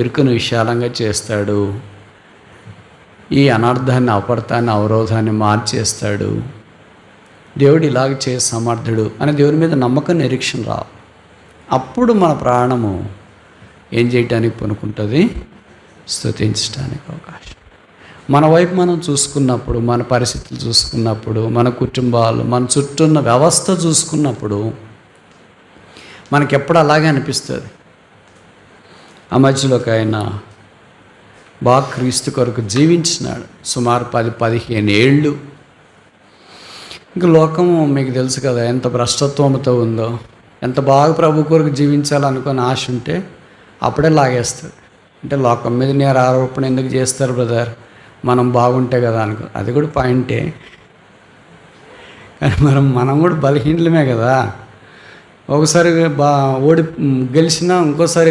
ఇరుకును విశాలంగా చేస్తాడు. ఈ అనర్థాన్ని, అపార్థాన్ని, అవరోధాన్ని మార్చేస్తాడు. దేవుడు ఇలాగ చేయ సమర్థుడు అని దేవుని మీద నమ్మకం, నిరీక్షణ రావు. అప్పుడు మన ప్రాణము ఏం చేయటానికి పూనుకుంటుంది? స్తుతించడానికి అవకాశం. మన వైపు మనం చూసుకున్నప్పుడు, మన పరిస్థితులు చూసుకున్నప్పుడు, మన కుటుంబాలు, మన చుట్టూ ఉన్న వ్యవస్థ చూసుకున్నప్పుడు మనకెప్పుడు అలాగే అనిపిస్తుంది. ఆ మధ్యలోకి ఆయన బాగా క్రీస్తు కొరకు జీవించినాడు. సుమారు 10-15 ఏళ్ళు. ఇంక లోకం మీకు తెలుసు కదా ఎంత భ్రష్టత్వంతో ఉందో. ఎంత బాగా ప్రభు కొరకు జీవించాలనుకుని ఆశ ఉంటే అప్పుడే లాగేస్తుంది. అంటే లోకం మీద నేను ఆరోపణ ఎందుకు చేస్తారు బ్రదర్, మనం బాగుంటే కదా అనుకో. అది కూడా పాయింటే, కానీ మనం కూడా బలహీనమే కదా. ఒకసారి గెలిచినా ఇంకోసారి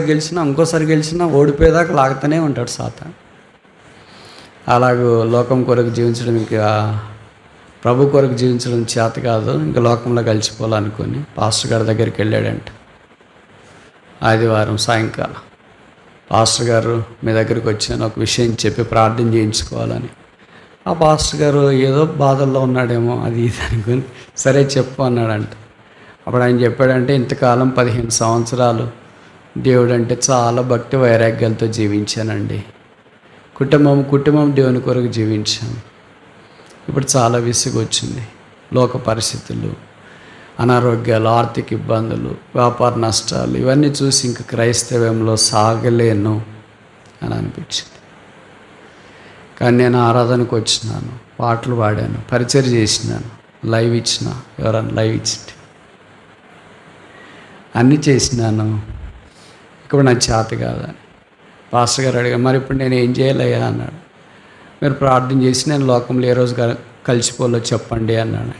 గెలిచినా ఓడిపోయేదాకా లాగుతూనే ఉంటాడు సాతాను. అలాగూ లోకం కొరకు జీవించడం, ఇంకా ప్రభు కొరకు జీవించడం చేత కాదు, ఇంకా లోకంలో కలిసిపోవాలనుకొని పాస్టర్ గారి దగ్గరికి వెళ్ళాడంట. ఆదివారం సాయంకాలం, పాస్టర్ గారు మీ దగ్గరికి వచ్చాను, ఒక విషయం చెప్పి ప్రార్థన చేయించుకోవాలని. ఆ పాస్టర్ గారు ఏదో బాధల్లో ఉన్నాడేమో అది ఇది అనుకుని సరే చెప్పు అన్నాడంట. అప్పుడు ఆయన చెప్పాడంటే, ఇంతకాలం 15 సంవత్సరాలు దేవుడు అంటే చాలా భక్తి వైరాగ్యాలతో జీవించానండి. కుటుంబం దేవుని కొరకు జీవించాను. ఇప్పుడు చాలా విసుగు వచ్చింది. లోక పరిస్థితులు, అనారోగ్యాలు, ఆర్థిక ఇబ్బందులు, వ్యాపార నష్టాలు ఇవన్నీ చూసి ఇంక క్రైస్తవ్యంలో సాగలేను అని అనిపించింది. కానీ నేను ఆరాధనకు వచ్చినాను, పాటలు పాడాను, పరిచయం చేసినాను, లైవ్ ఇచ్చిన, ఎవరన్నా లైవ్ ఇచ్చింది, అన్నీ చేసినాను. ఇప్పుడు నాకు చేత కాదని పాస్టర్ గారు అడిగాను, మరి ఇప్పుడు నేను ఏం చేయాలయ్యా అన్నాడు. మీరు ప్రార్థన చేసి నేను లోకంలో ఏ రోజు కలిసిపోలో చెప్పండి అన్నాడు.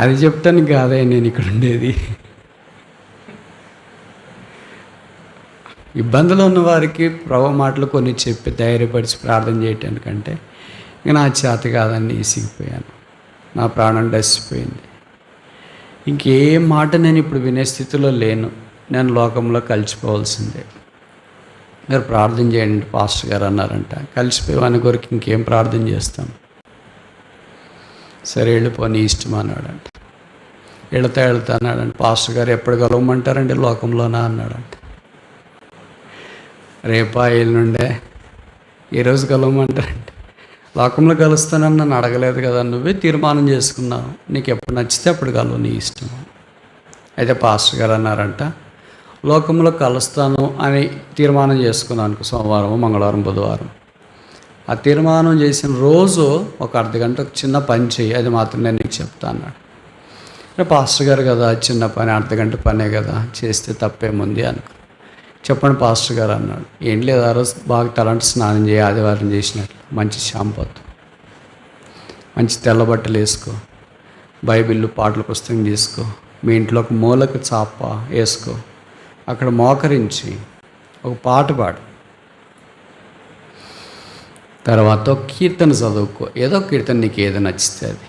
అది చెప్తాను కాదే నేను ఇక్కడ ఉండేది. ఇబ్బందులు ఉన్న వారికి ప్రభు మాటలు కొన్ని చెప్పి ధైర్యపరిచి ప్రార్థన చేయటానికంటే ఇక నా చేత కాదని ఇసిగిపోయాను. నా ప్రాణం డసిపోయింది. ఇంకే మాట నేను ఇప్పుడు వినే స్థితిలో లేను. నేను లోకంలో కలిసిపోవాల్సిందే. మీరు ప్రార్థన చేయండి పాస్టర్ గారు అన్నారంట. కలిసిపోయేవాని కొరకు ఇంకేం ప్రార్థన చేస్తాం? సరే వెళ్ళిపోని ఇష్టం అన్నాడంట. వెళతా అన్నాడంట. పాస్టర్ గారు ఎప్పుడు కలవమంటారండి లోకంలోనా అన్నాడంట. రేపా ఎల్లుండే ఈరోజు కలవమంటారంట. లోకంలో కలుస్తానని నన్ను అడగలేదు కదా, నువ్వే తీర్మానం చేసుకున్నావు, నీకు ఎప్పుడు నచ్చితే అప్పుడు కలవు, నీ ఇష్టం. అయితే పాస్టర్ గారు అన్నారంట, లోకంలో కలుస్తాను అని తీర్మానం చేసుకున్నాను అనుకో, సోమవారం, మంగళవారం, బుధవారం. ఆ తీర్మానం చేసిన రోజు ఒక అర్ధగంట ఒక చిన్న పని చేయి, అది మాత్రం నేను నీకు చెప్తా అన్నాడు. పాస్టర్ గారు కదా, చిన్న పని, అర్ధగంట పనే కదా, చేస్తే తప్పేముంది అనుకో. చెప్పండి పాస్టర్ గారు అన్నాడు. ఏం లేదు, ఆ రోజు బాగా తలంటి స్నానం చేయి, ఆదివారం చేసినట్లు, మంచి షాంపూతో, మంచి తెల్ల బట్టలు వేసుకో, బైబిల్ పాటల పుస్తకం తీసుకో, మీ ఇంట్లో ఒక మూలకు చాప వేసుకో, అక్కడ మోకరించి ఒక పాట పాడు, తర్వాత ఒక కీర్తన చదువుకో, ఏదో కీర్తన నీకు ఏదో నచ్చితే అది.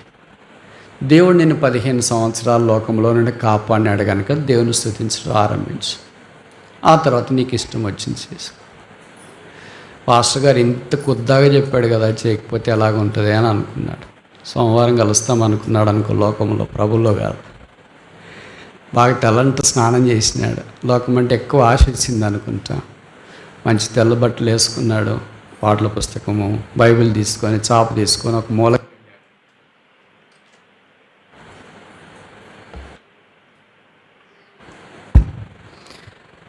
దేవుడు నిన్ను 15 సంవత్సరాల లోకంలో నుండి కాపాడినాడు కనుక దేవుని స్తుతించడం ఆరంభించు. ఆ తర్వాత నీకు ఇష్టం వచ్చింది చేసుకో. పాస్టర్ గారు ఇంత కొద్దాగా చెప్పాడు కదా, చేయకపోతే ఎలాగ ఉంటుంది అని అనుకున్నాడు. సోమవారం కలుస్తాం అనుకున్నాడు అనుకో, లోకంలో, ప్రభుల్లో కాదు. బాగా తెల్లంట స్నానం చేసినాడు, లోకం అంటే ఎక్కువ ఆశ వచ్చింది అనుకుంటా. మంచి తెల్ల బట్టలు వేసుకున్నాడు, పాటల పుస్తకము, బైబిల్ తీసుకొని, చాప తీసుకొని ఒక మూల.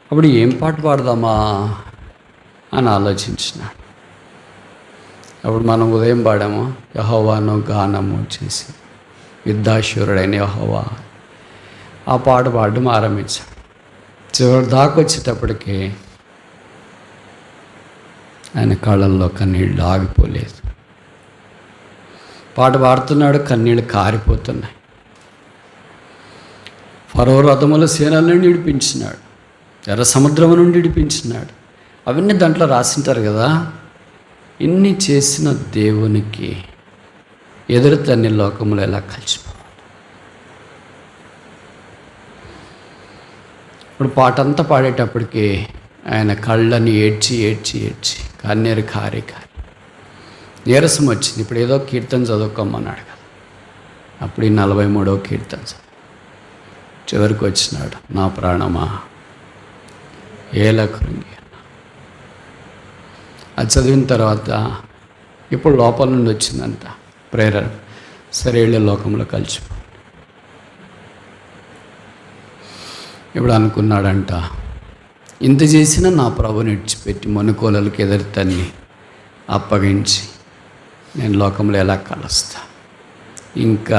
అప్పుడు ఏం పాట పాడదామా అని ఆలోచించినాడు. అప్పుడు మనం ఉదయం పాడాము, యెహోవాను గానము చేసి యుద్ధాశూరుడైన యెహోవా, ఆ పాట పాడడం ఆరంభించాడు. చివరి దాకా వచ్చేటప్పటికి ఆయన కళ్ళల్లో కన్నీళ్ళు ఆగిపోలేదు. పాట పాడుతున్నాడు, కన్నీళ్ళు కారిపోతున్నాయి. ఫరో రథముల సేనల నుండి విడిపించినాడు, ఎర్ర సముద్రం నుండి విడిపించినాడు. అవన్నీ దాంట్లో రాసింటారు కదా. ఇన్ని చేసిన దేవునికి ఎదురు తన్ని లోకములు ఎలా కలిసిపోవాలి? ఇప్పుడు పాటంతా పాడేటప్పటికి ఆయన కళ్ళని ఏడ్చి ఏడ్చి ఏడ్చి కన్నీరు కారి కారి నీరసం వచ్చింది. ఇప్పుడు ఏదో కీర్తన చదువుకోమన్నాడు కదా, అప్పుడు ఈ 43వ కీర్తన చివరికి వచ్చినాడు. నా ప్రాణమా ఏల కృంగి. అది చదివిన తర్వాత ఇప్పుడు లోపల నుండి వచ్చిందంట ప్రేరణ, సరే వెళ్ళే లోకంలో కలిసిపో. ఇప్పుడు అనుకున్నాడంట, ఇంత చేసినా నా ప్రభుని విడిచిపెట్టి మనుకోలకి ఎదురు తన్ని అప్పగించి నేను లోకంలో ఎలా కలుస్తా? ఇంకా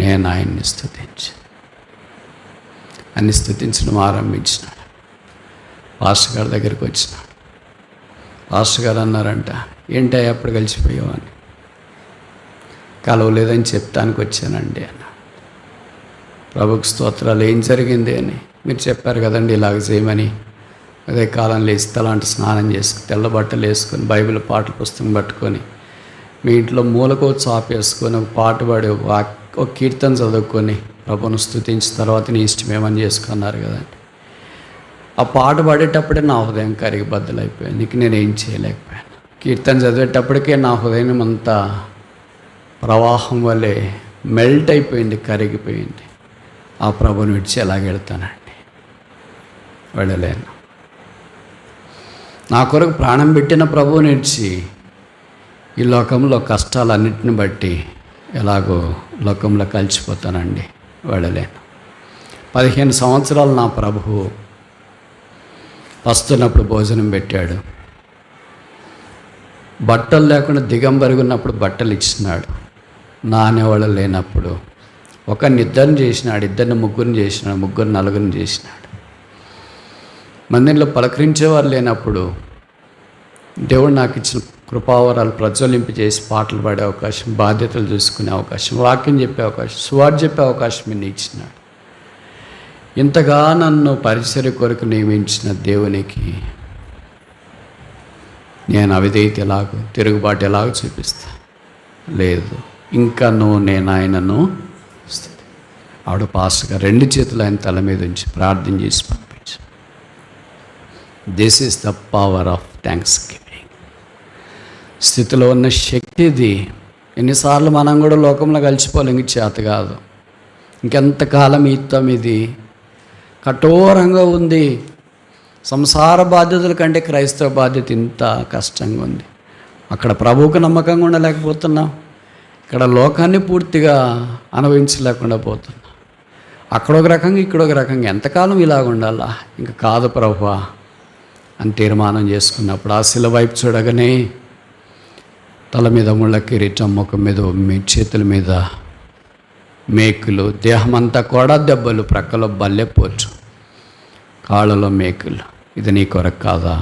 నేను ఆయన్ని స్తుతించడం ఆరంభించినాడు. పాస్టర్ గారి దగ్గరికి వచ్చినాడు. పాస్టర్ గారు అన్నారంట, ఏంటి అప్పుడు కలిసిపోయావు అని. కలవలేదని చెప్తానికి వచ్చానండి అన్న. ప్రభుకి స్తోత్రాలు, ఏం జరిగింది అని. మీరు చెప్పారు కదండి ఇలాగ చేయమని. అదే కాలం లేచి తలాంటి స్నానం చేసుకుని తెల్ల బట్టలు వేసుకొని బైబిల్ పాటల పుస్తకం పట్టుకొని మీ ఇంట్లో మూలకో చాప వేసుకొని ఒక పాట పాడి ఒక కీర్తన చదువుకొని ప్రభును స్తుతించిన తర్వాత నీ ఇష్టమేమని చేసుకున్నారు కదండి. ఆ పాట పాడేటప్పుడే నా హృదయం కరిగి బద్దలైపోయింది. ఇంక నేనేం చేయలేకపోయాను. కీర్తన చదివేటప్పటికే నా హృదయం అంతా ప్రవాహం వల్లే మెల్ట్ అయిపోయింది, కరిగిపోయింది. ఆ ప్రభుని విడిచి ఎలాగెళ్తానండి? వెళ్ళలేను. నా కొరకు ప్రాణం పెట్టిన ప్రభువుని విడిచి ఈ లోకంలో కష్టాలన్నింటిని బట్టి ఎలాగో లోకంలో కలిసిపోతానండి? వెళ్ళలేను. 15 సంవత్సరాలు నా ప్రభువు వస్తున్నప్పుడు భోజనం పెట్టాడు. బట్టలు లేకుండా దిగంబరిగా ఉన్నప్పుడు బట్టలు ఇచ్చినాడు. నా అనేవాళ్ళు లేనప్పుడు ఒకరిని ఇద్దరిని చేసినాడు, ఇద్దరిని ముగ్గురిని చేసినాడు, ముగ్గురు నలుగురిని చేసినాడు. మందిరంలో పలకరించేవారు లేనప్పుడు దేవుడు నాకు ఇచ్చిన కృపావరాలు ప్రజ్వలింపు చేసి పాటలు పాడే అవకాశం, బాధ్యతలు చూసుకునే అవకాశం, వాక్యం చెప్పే అవకాశం, సువార్త చెప్పే అవకాశం ఇన్ని ఇచ్చినాడు. ఇంతగా నన్ను పరిచర్య కొరకు నియమించిన దేవునికి నేను అవిధేయత ఎలాగో, తిరుగుబాటు ఎలాగో చూపిస్తా? లేదు. ఇంకా నేను ఆయనను ఆవిడ పాస్టర్గా 2 చేతులు ఆయన తల మీద ఉంచి ప్రార్థన చేసి పంపించు. This is the power of thanks giving. స్థితిలో ఉన్న శక్తి ఇది. ఎన్నిసార్లు మనం కూడా లోకంలో కలిసిపోవాలి, ఇంక చేత కాదు. ఇంకెంతకాలం ఈత్తం ఇది కఠోరంగా ఉంది. సంసార బాధ్యతల కంటే క్రైస్తవ బాధ్యత ఇంత కష్టంగా ఉంది. అక్కడ ప్రభువుకు నమ్మకంగా ఉండలేకపోతున్నాం, ఇక్కడ లోకాన్ని పూర్తిగా అనుభవించలేకుండా పోతున్నాం. అక్కడ ఒక రకంగా, ఇక్కడ ఒక రకంగా. ఎంతకాలం ఇలాగ ఉండాలా? ఇంకా కాదు ప్రభువా అని తీర్మానం చేసుకున్నప్పుడు ఆ శిల వైపు చూడగానే తల మీద ముళ్ళ కిరీటం, ముఖం మీద ఉమ్మి, చేతుల మీద మేకులు, దేహమంతా కూడా దెబ్బలు, ప్రక్కలో బల్లెపోచు, కాళ్ళలో మేకులు. ఇది నీ కొరకు కాదా?